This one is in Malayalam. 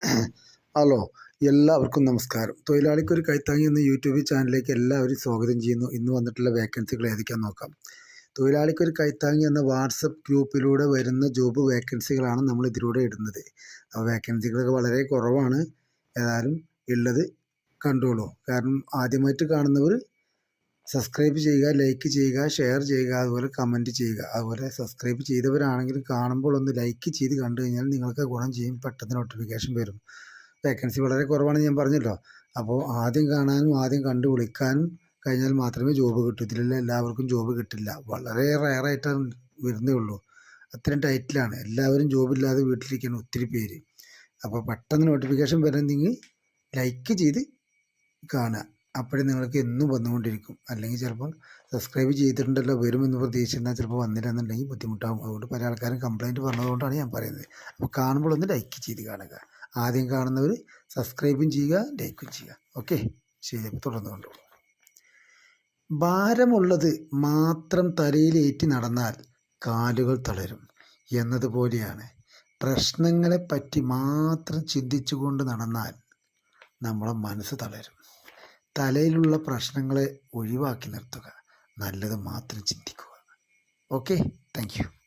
ഹലോ, എല്ലാവർക്കും നമസ്കാരം. തൊഴിലാളിക്കൊരു കൈത്താങ്ങി എന്ന യൂട്യൂബ് ചാനലിലേക്ക് എല്ലാവരും സ്വാഗതം ചെയ്യുന്നു. ഇന്ന് വന്നിട്ടുള്ള വേക്കൻസികൾ ഏതൊക്കെയാണെന്ന് നോക്കാം. തൊഴിലാളിക്കൊരു കൈത്താങ്ങി എന്ന വാട്സപ്പ് ഗ്രൂപ്പിലൂടെ വരുന്ന ജോബ് വേക്കൻസികളാണ് നമ്മൾ ഇതിലൂടെ ഇടുന്നത്. ആ വേക്കൻസികളൊക്കെ വളരെ കുറവാണ്. ഏതായാലും ഉള്ളത് കണ്ടോളൂ. കാരണം ആദ്യമായിട്ട് കാണുന്നവർ സബ്സ്ക്രൈബ് ചെയ്യുക, ലൈക്ക് ചെയ്യുക, ഷെയർ ചെയ്യുക, അതുപോലെ കമൻറ്റ് ചെയ്യുക. അതുപോലെ സബ്സ്ക്രൈബ് ചെയ്തവരാണെങ്കിലും കാണുമ്പോൾ ഒന്ന് ലൈക്ക് ചെയ്ത് കണ്ടു കഴിഞ്ഞാൽ നിങ്ങൾക്ക് ഗുണം ചെയ്യും, പെട്ടെന്ന് നോട്ടിഫിക്കേഷൻ വരും. വേക്കൻസി വളരെ കുറവാണെന്ന് ഞാൻ പറഞ്ഞല്ലോ. അപ്പോൾ ആദ്യം കാണാനും ആദ്യം കണ്ടു വിളിക്കാനും കഴിഞ്ഞാൽ മാത്രമേ ജോബ് കിട്ടൂ. ഇതിലുള്ള എല്ലാവർക്കും ജോബ് കിട്ടില്ല, വളരെ റയറായിട്ടാണ് വരുന്നേ ഉള്ളൂ. അത്രയും ടൈറ്റിലാണ്. എല്ലാവരും ജോബില്ലാതെ വീട്ടിലിരിക്കുകയാണ് ഒത്തിരി പേര്. അപ്പോൾ പെട്ടെന്ന് നോട്ടിഫിക്കേഷൻ വരുന്നെങ്കിൽ ലൈക്ക് ചെയ്ത് കാണുക. അപ്പോഴേ നിങ്ങൾക്ക് എന്നും വന്നുകൊണ്ടിരിക്കും. അല്ലെങ്കിൽ ചിലപ്പോൾ സബ്സ്ക്രൈബ് ചെയ്തിട്ടുണ്ടല്ലോ വരുമെന്ന് പ്രതീക്ഷിച്ചാൽ ചിലപ്പോൾ വന്നില്ല എന്നുണ്ടെങ്കിൽ ബുദ്ധിമുട്ടാകും. അതുകൊണ്ട് പല ആൾക്കാരും കംപ്ലയിൻറ്റ് പറഞ്ഞതുകൊണ്ടാണ് ഞാൻ പറയുന്നത്. അപ്പോൾ കാണുമ്പോൾ ഒന്ന് ലൈക്ക് ചെയ്ത് കാണുക. ആദ്യം കാണുന്നവർ സബ്സ്ക്രൈബും ചെയ്യുക, ലൈക്കും ചെയ്യുക. ഓക്കെ, ശരി. അപ്പോൾ തുടർന്ന് കൊണ്ടു. ഭാരമുള്ളത് മാത്രം തലയിലേറ്റി നടന്നാൽ കാലുകൾ തളരും എന്നതുപോലെയാണ്. പ്രശ്നങ്ങളെപ്പറ്റി മാത്രം ചിന്തിച്ചുകൊണ്ട് നടന്നാൽ നമ്മളെ മനസ്സ് തളരും. തലയിലുള്ള പ്രശ്നങ്ങളെ ഒഴിവാക്കി നിർത്തുക, നല്ലത് മാത്രം ചിന്തിക്കുക. Okay, thank you.